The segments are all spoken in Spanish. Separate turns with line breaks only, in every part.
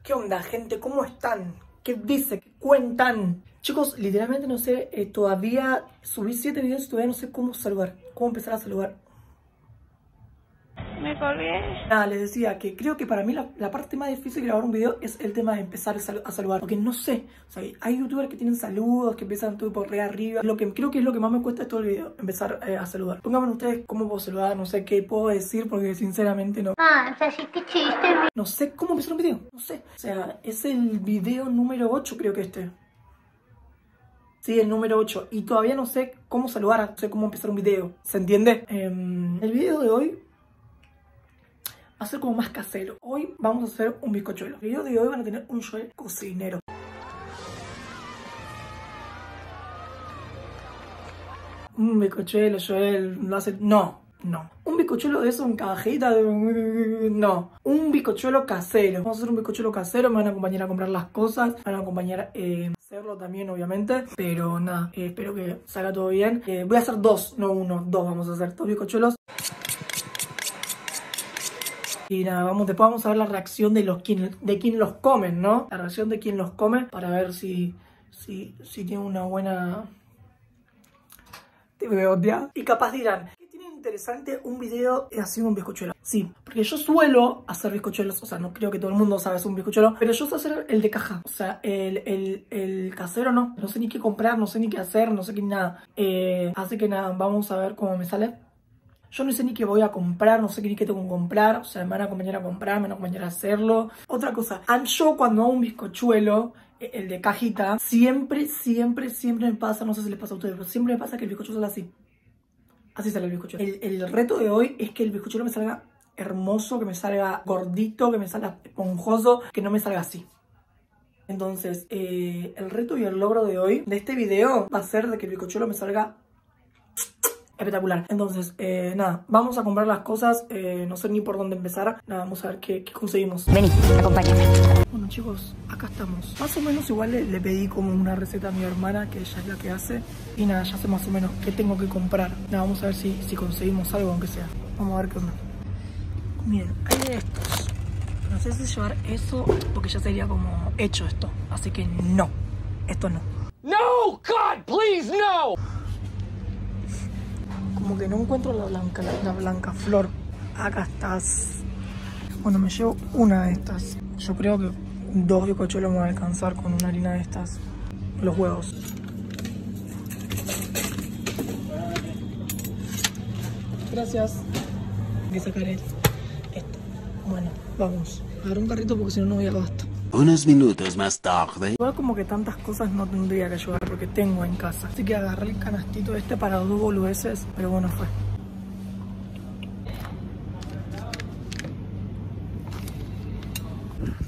¿Qué onda, gente? ¿Cómo están? ¿Qué dice? ¿Qué cuentan? Chicos, literalmente no sé, todavía subí 7 videos y todavía no sé cómo saludar. Cómo empezar a saludar.
Me colgué.
Nada, les decía que creo que para mí la parte más difícil de grabar un video es el tema de empezar a saludar. Porque no sé, o sea, hay youtubers que tienen saludos, que empiezan todo por re arriba. Lo que creo que es lo que más me cuesta de todo el video, empezar a saludar. Pónganme ustedes cómo puedo saludar, no sé qué puedo decir, porque sinceramente no.
Ah, o sea, sí, qué chiste.
No sé cómo empezar un video, no sé. O sea, es el video número 8, creo que este. Sí, el número 8. Y todavía no sé cómo saludar, no sé cómo empezar un video. ¿Se entiende? El video de hoy va a ser como más casero. Hoy vamos a hacer un bizcochuelo. El video de hoy van a tener un Joel cocinero. Un bizcochuelo, Joel, no hace... No. Un bizcochuelo de eso en cajita, no. Un bizcochuelo casero. Vamos a hacer un bizcochuelo casero, me van a acompañar a comprar las cosas, me van a acompañar a hacerlo también, obviamente. Pero nada, espero que salga todo bien. Voy a hacer dos, no uno, dos vamos a hacer, dos bizcochuelos. Y nada, después vamos a ver la reacción de quien los comen, ¿no? La reacción de quien los come para ver si tiene una buena... Y capaz dirán, ¿qué tiene interesante un video haciendo un bizcochuelo? Sí, porque yo suelo hacer bizcochuelos, o sea, no creo que todo el mundo sabe hacer un bizcochuelo, pero yo sé hacer el de caja, o sea, el casero no sé ni qué comprar, no sé ni qué hacer, no sé qué nada. Así que nada, vamos a ver cómo me sale. Yo no sé ni qué voy a comprar, no sé ni qué tengo que comprar, o sea, me van a acompañar a comprar, me van a acompañar a hacerlo. Otra cosa, yo cuando hago un bizcochuelo, el de cajita, siempre me pasa, no sé si les pasa a ustedes, pero siempre me pasa que el bizcochuelo sale así. Así sale el bizcochuelo. El reto de hoy es que el bizcochuelo me salga hermoso, que me salga gordito, que me salga esponjoso, que no me salga así. Entonces, el reto y el logro de hoy, de este video, va a ser de que el bizcochuelo me salga espectacular. Entonces, nada, vamos a comprar las cosas, no sé ni por dónde empezar. Nada, vamos a ver qué conseguimos.
Vení, acompáñame.
Bueno, chicos, acá estamos. Más o menos igual le pedí como una receta a mi hermana, que ella es la que hace. Y nada, ya sé más o menos qué tengo que comprar. Nada, vamos a ver si conseguimos algo, aunque sea. Vamos a ver qué onda. Miren, hay de estos. No sé si llevar eso, porque ya sería como hecho esto. Así que no, esto no.
No, God, please, no.
Como que no encuentro la blanca flor. Acá estás. Bueno, me llevo una de estas. Yo creo que 2 bizcochuelos me van a alcanzar con una harina de estas. Los huevos. Gracias. Hay que sacar esto. Bueno, vamos. Agarré un carrito porque si no, no voy a gasto.
Unos minutos más tarde.
Igual como que tantas cosas no tendría que llevar porque tengo en casa. Así que agarré el canastito este para 2 boludeces, pero bueno, fue.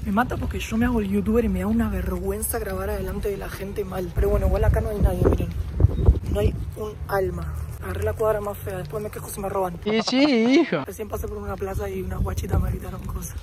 Me mata porque yo me hago el youtuber y me da una vergüenza grabar adelante de la gente mal. Pero bueno, igual acá no hay nadie, miren. No hay un alma. Agarré la cuadra más fea, después me quejo si me roban.
Sí, hijo.
Recién pasé por una plaza y unas guachitas me gritaron cosas.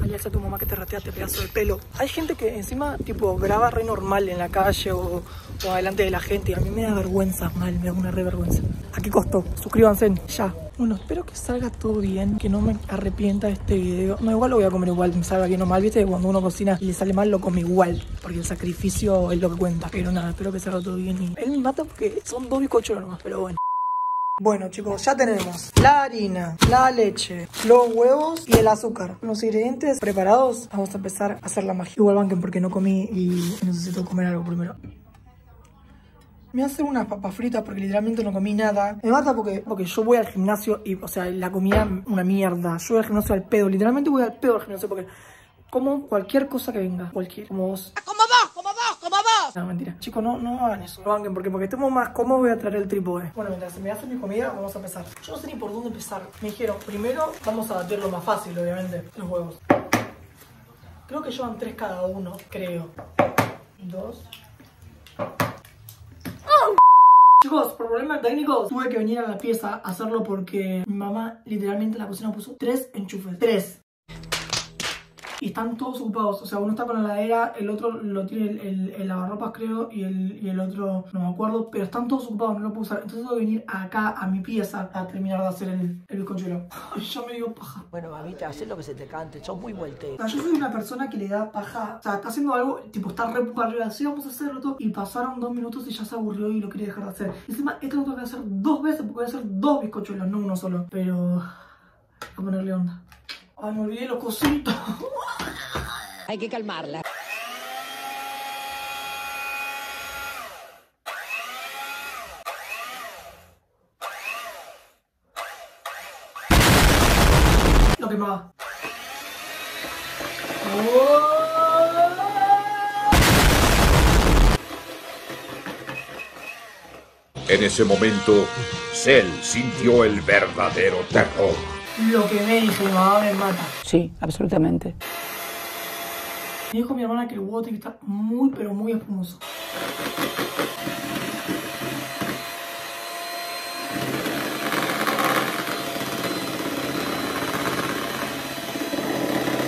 Alexa, tu mamá que te rateaste, pedazo de pelo. Hay gente que encima, tipo, graba re normal en la calle o adelante de la gente. Y a mí me da vergüenza, mal, me da una re vergüenza. ¿A qué costó? Suscríbanse, ya. Bueno, espero que salga todo bien, que no me arrepienta de este video. No, igual lo voy a comer igual, me salga bien o mal. Viste que cuando uno cocina y le sale mal, lo come igual. Porque el sacrificio es lo que cuenta. Pero nada, espero que salga todo bien. Y él me mata porque son 2 bizcochuelos nomás, pero bueno. Bueno, chicos, ya tenemos la harina, la leche, los huevos y el azúcar. Los ingredientes preparados. Vamos a empezar a hacer la magia. Igual banquen porque no comí y necesito comer algo primero. Me voy a hacer unas papas fritas porque literalmente no comí nada. Me mata porque yo voy al gimnasio y, o sea, la comida una mierda. Yo voy al gimnasio al pedo. Literalmente voy al pedo al gimnasio porque como cualquier cosa que venga. Cualquier. Como vos. ¡Como vos! ¡Como vos! ¡Como vos! No, mentira. Chicos, no hagan eso. No banquen porque estemos más cómodos voy a traer el trípode. Bueno, mientras se me hace mi comida, vamos a empezar. Yo no sé ni por dónde empezar. Me dijeron, primero vamos a batir lo más fácil, obviamente. Los huevos. Creo que llevan 3 cada uno, creo. 2. Chicos, por problemas técnicos tuve que venir a la pieza a hacerlo porque mi mamá literalmente en la cocina puso 3 enchufes. 3. y están todos ocupados. O sea, uno está con la heladera, el otro lo tiene el lavarropas, creo, y el otro no me acuerdo, pero están todos ocupados, no lo puedo usar. Entonces tengo que venir acá a mi pieza a terminar de hacer el bizcochuelo. Ay, ya me dio paja.
Bueno, mamita, haz lo que se te cante, sos muy volteo.
O sea, yo soy una persona que le da paja. O sea, está haciendo algo, tipo, está re para arriba, así vamos a hacerlo todo. Y pasaron 2 minutos y ya se aburrió y lo quería dejar de hacer. Y encima, esto lo tengo que hacer 2 veces porque voy a hacer 2 bizcochuelos, no uno solo. Pero... a ponerle onda. Ay, me olvidé los cositos.
Hay que calmarla.
Lo que me va.
En ese momento, Cell sintió el verdadero terror.
Lo que me dije, mi mamá me mata.
Sí, absolutamente.
Me dijo mi hermana que el huevo tiene que estar muy, pero muy espumoso.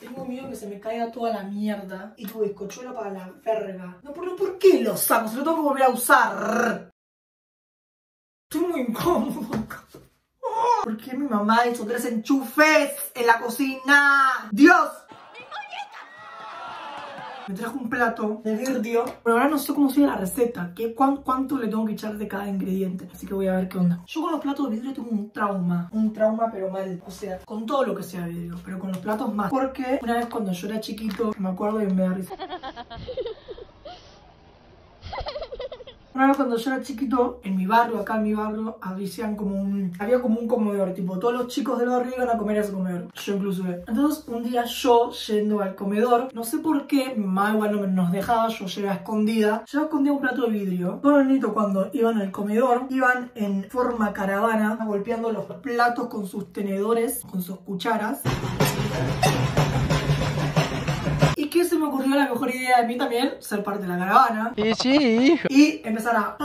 Tengo miedo que se me caiga toda la mierda y tu bizcochuelo para la verga. No, pero ¿por qué lo saco? Se lo tengo que volver a usar. Estoy muy incómodo acá. ¿Por qué mi mamá hizo 3 enchufes en la cocina? ¡Dios! Me trajo un plato de vidrio, pero ahora no sé cómo sigue la receta, cuánto le tengo que echar de cada ingrediente, así que voy a ver qué onda. Yo con los platos de vidrio tengo un trauma pero mal, o sea, con todo lo que sea vidrio, pero con los platos más, porque una vez cuando yo era chiquito, me acuerdo y me da risa. Una vez cuando yo era chiquito, en mi barrio, acá en mi barrio, había como un comedor, tipo, todos los chicos del barrio iban a comer a ese comedor, yo inclusive. Entonces, un día yo, yendo al comedor, no sé por qué, mi mamá igual no nos dejaba, yo llevaba escondida un plato de vidrio. Todos los niños cuando iban al comedor, iban en forma caravana, golpeando los platos con sus tenedores, con sus cucharas. ¿Y qué se me ocurrió la mejor idea de mí también? Ser parte de la caravana.
Y sí, hijo.
Y empezar a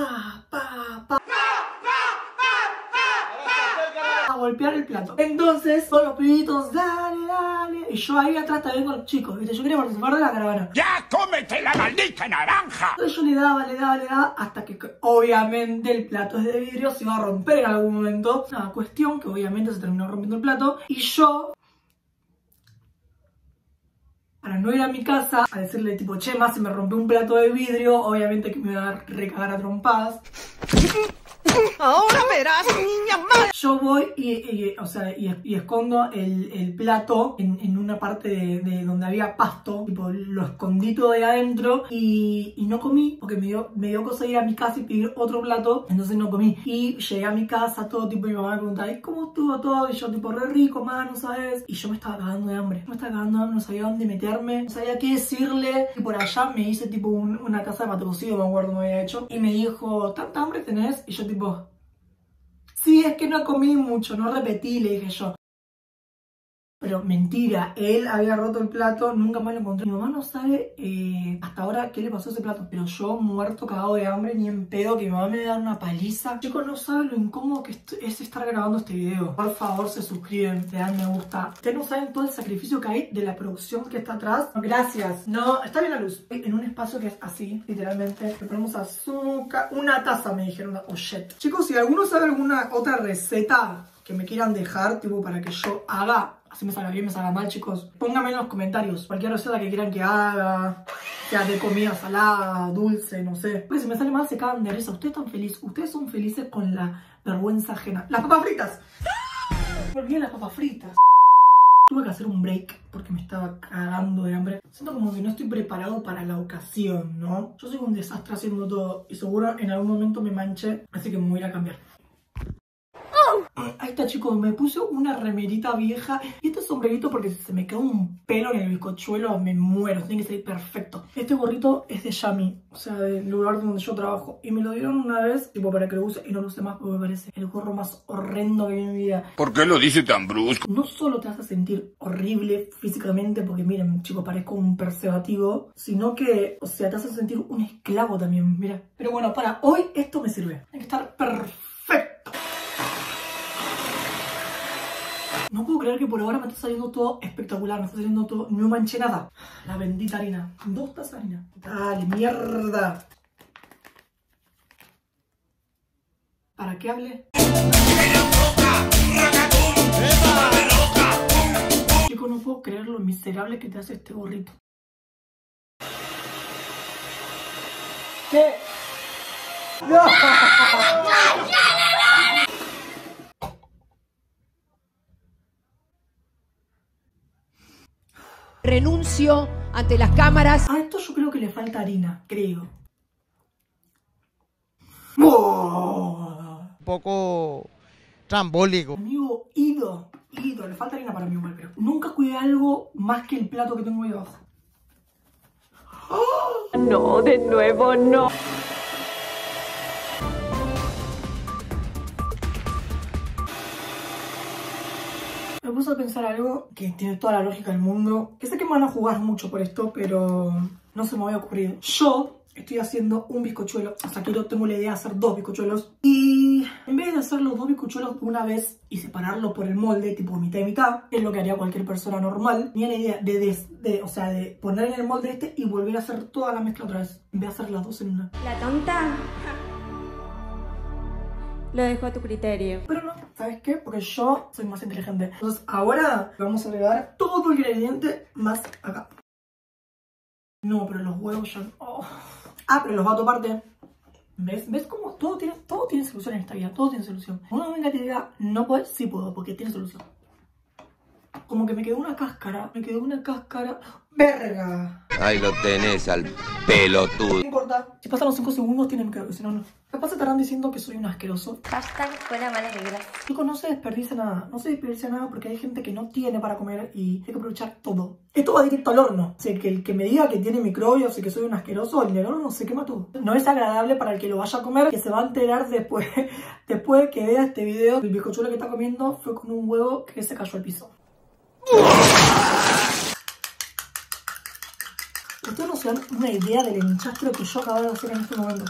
golpear el plato. Entonces, todos los pibitos, dale, dale. Y yo ahí atrás también con los chicos, ¿viste? Yo quería participar de la caravana.
¡Ya cómete la maldita naranja!
Entonces yo le daba, hasta que obviamente el plato es de vidrio, se iba a romper en algún momento. Una cuestión que obviamente se terminó rompiendo el plato. Y yo... para no ir a mi casa a decirle tipo, che, ma, se me rompió un plato de vidrio, obviamente que me iba a recagar a trompadas.
Ahora verás, niña mala.
Yo voy y escondo el plato en una parte de donde había pasto, tipo lo escondí todo de adentro y no comí porque me dio cosa ir a mi casa y pedir otro plato, entonces no comí. Y llegué a mi casa, todo tipo, mi mamá me preguntaba, ¿y cómo estuvo todo? Y yo tipo, re rico, ma, no sabes. Y yo me estaba cagando de hambre, no sabía dónde meterme, no sabía qué decirle. Y por allá me hice tipo una taza de mate cocido, me acuerdo, me había hecho. Y me dijo, ¿tanta hambre tenés? Y yo tipo... sí, es que no comí mucho, no repetí, le dije yo. Pero mentira, él había roto el plato, nunca más lo encontré. Mi mamá no sabe hasta ahora qué le pasó a ese plato, pero yo muerto, cagado de hambre, ni en pedo, que mi mamá me da una paliza. Chicos, no saben lo incómodo que es estar grabando este video. Por favor, se suscriben, le dan me gusta. Ustedes no saben todo el sacrificio que hay de la producción que está atrás. Gracias. No, está bien la luz. En un espacio que es así, literalmente, le ponemos azúcar, una taza, me dijeron. Oh, shit. Chicos, si alguno sabe alguna otra receta que me quieran dejar, tipo, para que yo haga, así me salga bien, me salga mal, chicos, pónganme en los comentarios cualquier receta que quieran que haga, sea de comida salada, dulce, no sé. Porque si me sale mal se cagan de risa. Ustedes están felices, ustedes son felices con la vergüenza ajena. ¡Las papas fritas! Me olvidé las papas fritas. Tuve que hacer un break porque me estaba cagando de hambre. Siento como que no estoy preparado para la ocasión, ¿no? Yo soy un desastre haciendo todo y seguro en algún momento me manché, así que me voy a ir a cambiar. Ahí está, chicos, me puse una remerita vieja y este sombrerito porque si se me queda un pelo en el bizcochuelo me muero, tiene que salir perfecto. Este gorrito es de Yami, o sea, del lugar donde yo trabajo, y me lo dieron una vez, tipo, para que lo use, y no lo use más porque me parece el gorro más horrendo que vi en mi vida.
¿Por qué lo dice tan brusco?
No solo te hace sentir horrible físicamente, porque miren, chicos, parezco un preservativo, sino que, o sea, te hace sentir un esclavo también, mira. Pero bueno, para hoy esto me sirve, hay que estar perfecto. No puedo creer que por ahora me está saliendo todo espectacular. Me está saliendo todo, no manché nada. La bendita harina. 2 tazas de harina. Dale, mierda. ¿Para qué hable? Chicos, no puedo creer lo miserable que te hace este gorrito. ¿Qué? ¡No!
Renuncio ante las cámaras.
A esto yo creo que le falta harina, creo. ¡Oh!
Un poco trambólico.
Amigo, ido. Le falta harina para mí, pero nunca cuidé algo más que el plato que tengo ahí abajo. ¡Oh!
No, de nuevo no.
Me puse a pensar algo que tiene toda la lógica del mundo. Que sé que me van a jugar mucho por esto, pero no se me había ocurrido. Yo estoy haciendo un bizcochuelo. Hasta que yo tengo la idea de hacer 2 bizcochuelos. Y en vez de hacer los 2 bizcochuelos de una vez y separarlo por el molde, tipo mitad y mitad, que es lo que haría cualquier persona normal, tenía la idea de poner en el molde este y volver a hacer toda la mezcla otra vez. En vez de hacer las 2 en una.
La tonta lo dejo a tu criterio.
Pero no, ¿sabes qué? Porque yo soy más inteligente. Entonces ahora vamos a agregar todo el ingrediente más acá. No, pero los huevos ya... Oh. Ah, pero los bato aparte. ¿Ves? ¿Ves cómo todo tiene solución en esta vida? Todo tiene solución. Uno venga y te diga, no puedes, sí puedo, porque tiene solución. Como que me quedó una cáscara. ¡Verga!
Ahí lo tenés al pelotudo.
No importa. Si pasan los 5 segundos tienen que ver, si no, no. Capaz se estarán diciendo que soy un asqueroso.
Hashtag fuera malas vibras.
Chicos, no se desperdicia nada. No se desperdicia nada porque hay gente que no tiene para comer y hay que aprovechar todo. Esto va directo al horno. O sea, que el que me diga que tiene microbios y que soy un asqueroso, en el horno se quema todo. No es agradable para el que lo vaya a comer, que se va a enterar después de que vea este video. El bizcochuelo que está comiendo fue con un huevo que se cayó al piso. Ustedes no se dan una idea del enchastre que yo acabo de hacer en este momento.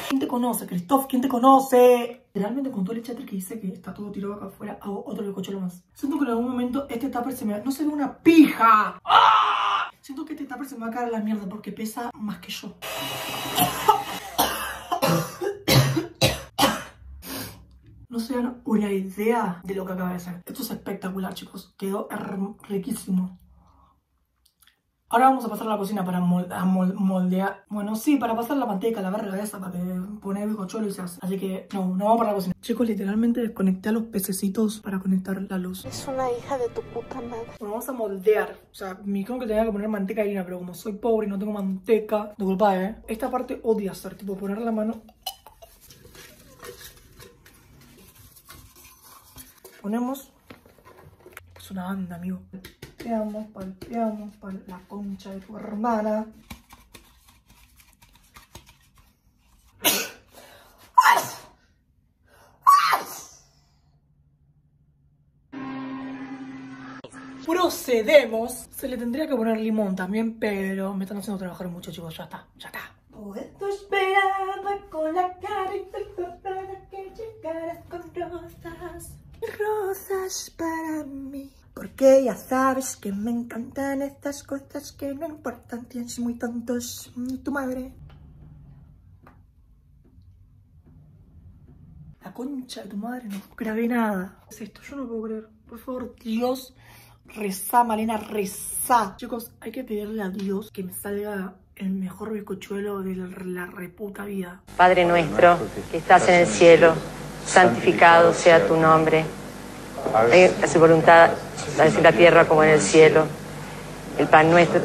¿Quién te conoce, Christoph? ¿Quién te conoce? Realmente con todo el enchastre que dice que está todo tirado acá afuera, hago otro bizcochuelo más. Siento que en algún momento este tupper se me va... ¡No se ve una pija! ¡Ah! Siento que este tupper se me va a caer a la mierda porque pesa más que yo. No se dan una idea de lo que acaba de hacer. Esto es espectacular, chicos. Quedó riquísimo. Ahora vamos a pasar a la cocina para moldear. Bueno, sí, para pasar la manteca, la verga esa, para que poner el bizcochuelo y se hace. Así que no vamos para la cocina. Chicos, literalmente desconecté a los pececitos para conectar la luz.
Es una hija de tu puta madre.
Bueno, vamos a moldear. O sea, me dijeron que tenía que poner manteca y harina, pero como soy pobre y no tengo manteca, disculpa, esta parte odio hacer, tipo poner la mano. Ponemos. Es una banda, amigo. Palpeamos, la concha de tu hermana. Procedemos. Se le tendría que poner limón también, pero me están haciendo trabajar mucho, chicos. Ya está. Todo esto esperaba con la cara para que llegaras con rosas. Rosas para mí. Porque ya sabes que me encantan estas cosas que no importan. Tienes muy tontos. Tu madre. La concha de tu madre, no grabé nada. ¿Qué es esto? Yo no puedo creer. Por favor, Dios, rezá, Malena, rezá. Chicos, hay que pedirle a Dios que me salga el mejor bizcochuelo de la reputa vida.
Padre nuestro, que estás en el cielo, santificado sea tu nombre. Hágase su voluntad, en la tierra como en el cielo. El pan nuestro.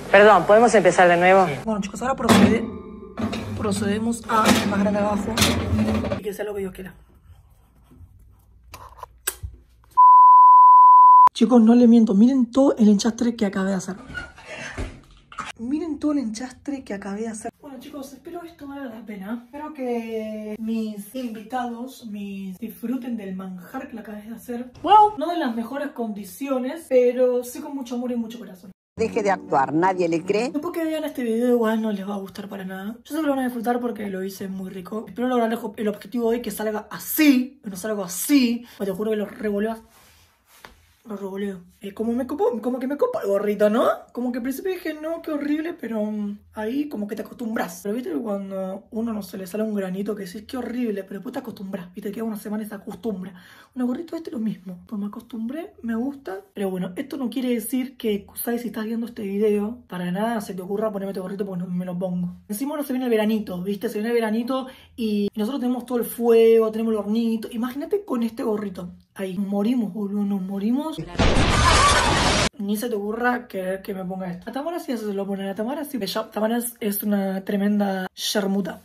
Perdón, ¿podemos empezar de nuevo?
Bueno, chicos, ahora procedemos a más grande abajo y que sea lo que Dios quiera. Chicos, no les miento, miren todo el enchastre que acabé de hacer. Miren todo el enchastre que acabé de hacer. Bueno, chicos, espero esto valga la pena. Espero que mis invitados disfruten del manjar que le acabé de hacer. Wow, no de las mejores condiciones, pero sí con mucho amor y mucho corazón.
Deje de actuar, nadie le cree.
Después que vean este video igual no les va a gustar para nada. Yo sé que lo van a disfrutar porque lo hice muy rico. Espero lograr el objetivo hoy, que salga así, que no salga así. Pues te juro que lo revoleo. Lo revoleo. Como que me copa el gorrito, ¿no? Como que al principio dije, no, qué horrible, pero ahí como que te acostumbras. Pero viste que cuando uno no se le sale un granito que decís, qué horrible, pero después te acostumbras. Viste, queda una semana y se acostumbra. Un gorrito lo mismo. Pues me acostumbré, me gusta. Pero bueno, esto no quiere decir que, ¿sabes? Si estás viendo este video, para nada se te ocurra ponerme este gorrito porque no me lo pongo. Encima ahora se viene el veranito, ¿viste? Se viene el veranito y nosotros tenemos todo el fuego, tenemos el hornito. Imagínate con este gorrito. Ahí, nos morimos, boludo, nos morimos. Ni se te ocurra querer que me ponga esto. A Tamara sí se lo pone. A Tamara sí. Tamara es una tremenda shermuta.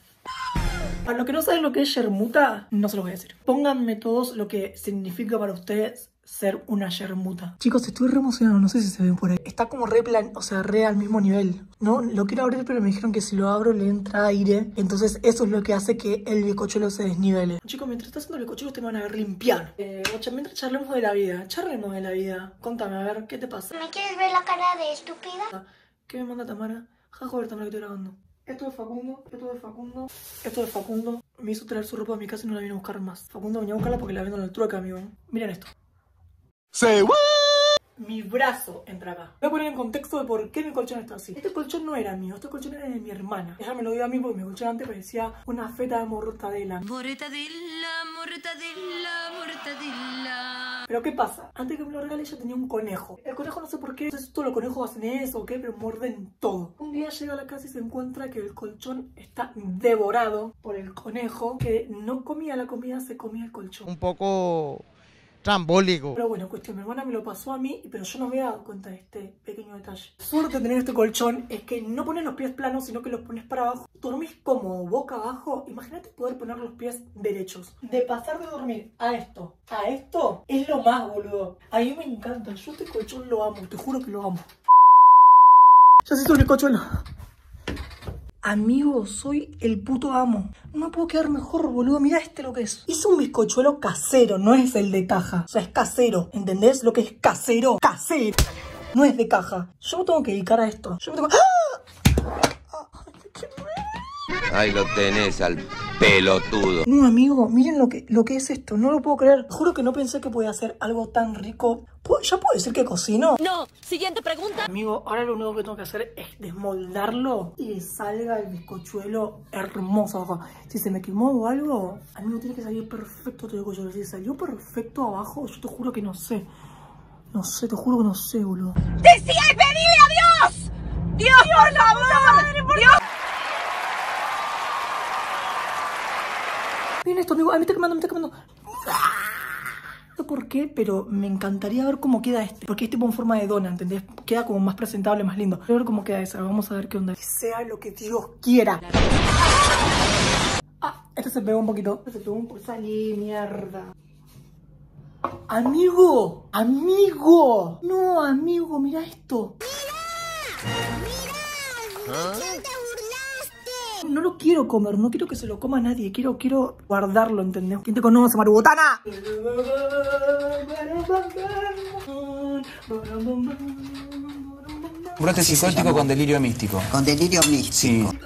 Para los que no saben lo que es shermuta, no se lo voy a decir. Pónganme todos lo que significa para ustedes ser una shermuta. Chicos, estoy re emocionado, no sé si se ven por ahí. Está como re re al mismo nivel. No, lo quiero abrir, pero me dijeron que si lo abro le entra aire. Entonces eso es lo que hace que el bizcochuelo se desnivele. Chicos, mientras estás haciendo el bizcochuelo, ustedes me van a ver limpiar. Mientras charlemos de la vida. Charlemos de la vida. Contame, a ver, ¿qué te pasa?
¿Me quieres ver la cara de estúpida?
¿Qué me manda Tamara? Jajo, a ver, Tamara, que estoy grabando. Esto es Facundo, esto es Facundo, esto es Facundo. Me hizo traer su ropa a mi casa y no la vine a buscar más. Facundo venía a buscarla porque la vendo en el trueque, amigo. Miren esto.
Say what?
Mi brazo entra acá. Voy a poner en contexto de por qué mi colchón está así. Este colchón no era mío, este colchón era de mi hermana. Ella me lo dio a mí porque mi colchón antes parecía una feta de mortadela. Mortadela, mortadela, mortadela. Pero ¿qué pasa? Antes que me lo regale ella tenía un conejo. El conejo no sé por qué, no sé si todos los conejos hacen eso o qué, pero muerden todo. Un día llega a la casa y se encuentra que el colchón está devorado por el conejo, que no comía la comida, se comía el colchón.
Un poco trambólico.
Pero bueno, cuestión, mi hermana me lo pasó a mí, pero yo no me había dado cuenta de este pequeño detalle. Suerte de tener este colchón es que no pones los pies planos, sino que los pones para abajo. Dormís como boca abajo. Imagínate poder poner los pies derechos. De pasar de dormir a esto es lo más, boludo. A mí me encanta. Yo este colchón lo amo, te juro que lo amo. Ya se hizo el bizcochuelo. Amigo, soy el puto amo. No me puedo quedar mejor, boludo. Mirá lo que es. Hice un bizcochuelo casero, no es el de caja. O sea, es casero. ¿Entendés lo que es casero? Casero. No es de caja. Yo me tengo que dedicar a esto. Yo me tengo... ¡Ah!
Ahí lo tenés al pelotudo.
No, amigo, miren lo que es esto. No lo puedo creer. Juro que no pensé que podía hacer algo tan rico. ¿Ya puedo decir que cocino?
No. Siguiente pregunta.
Amigo, ahora lo único que tengo que hacer es desmoldarlo y que salga el bizcochuelo hermoso abajo. Si se me quemó o algo, amigo, tiene que salir perfecto todo el bizcochuelo. Si salió perfecto abajo, yo te juro que no sé. No sé, te juro que no sé, boludo.
¡Decía y pedile a Dios! ¡Dios, por favor! ¡Dios!
Miren esto, amigo. Ay, me está quemando, me está quemando. No sé por qué, pero me encantaría ver cómo queda este. Porque es tipo en forma de dona, ¿entendés? Queda como más presentable, más lindo. Quiero ver cómo queda esa. Vamos a ver qué onda. Que sea lo que Dios quiera. Ah, este se pegó un poquito. Se pegó un poquito. Salí, mierda. Amigo, amigo. No, amigo, mira esto.
¡Mira!
No lo quiero comer, no quiero que se lo coma nadie. Quiero guardarlo, ¿entendés? ¿Quién te conoce, Marubotana?
Un brote psicótico con delirio místico.
Con delirio místico.
Sí.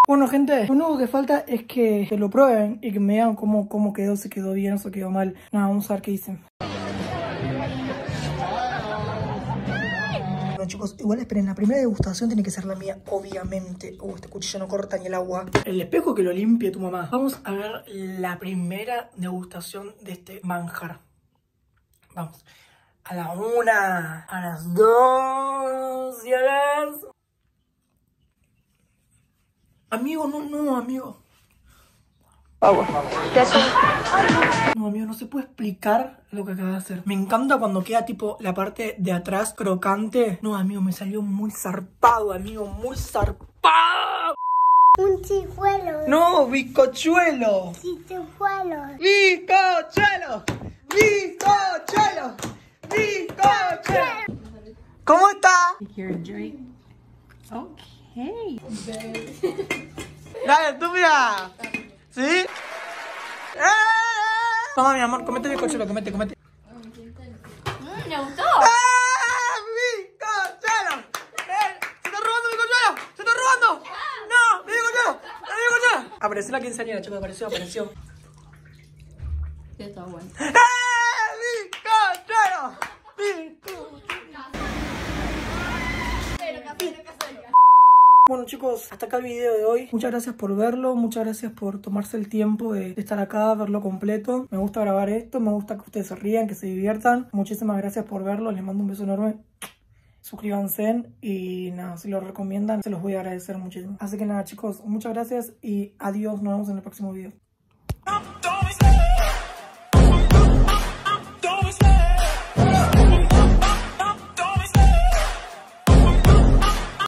Bueno, gente, lo único que falta es que lo prueben y que me digan cómo quedó, si quedó bien o si quedó mal. Nada, vamos a ver qué dicen. Bueno, chicos, igual esperen, la primera degustación tiene que ser la mía, obviamente. Este cuchillo no corta ni el agua. El espejo que lo limpie tu mamá. Vamos a ver la primera degustación de este manjar. Vamos. A la 1, a las 2 y a las... Amigo, no, amigo. No, amigo, no se puede explicar lo que acaba de hacer. Me encanta cuando queda tipo la parte de atrás crocante. No, amigo, me salió muy zarpado, amigo, muy zarpado.
Un chicuelo.
No, bizcochuelo.
Chichuelo.
Bizcochuelo. Bizcochuelo. Bizcochuelo. ¿Cómo está?
Hey.
Dale, tú mira. ¿Sí? Toma, mi amor, comete bizcochuelo, comete.
¿Me gustó?
Apareció la quinceañera, chicos, apareció.
Ya está bueno.
Bueno chicos, hasta acá el video de hoy. Muchas gracias por verlo, muchas gracias por tomarse el tiempo de estar acá, verlo completo. Me gusta grabar esto, me gusta que ustedes se rían, que se diviertan. Muchísimas gracias por verlo, les mando un beso enorme. Suscríbanse y nada, si lo recomiendan se los voy a agradecer muchísimo. Así que nada chicos, muchas gracias y adiós, nos vemos en el próximo video.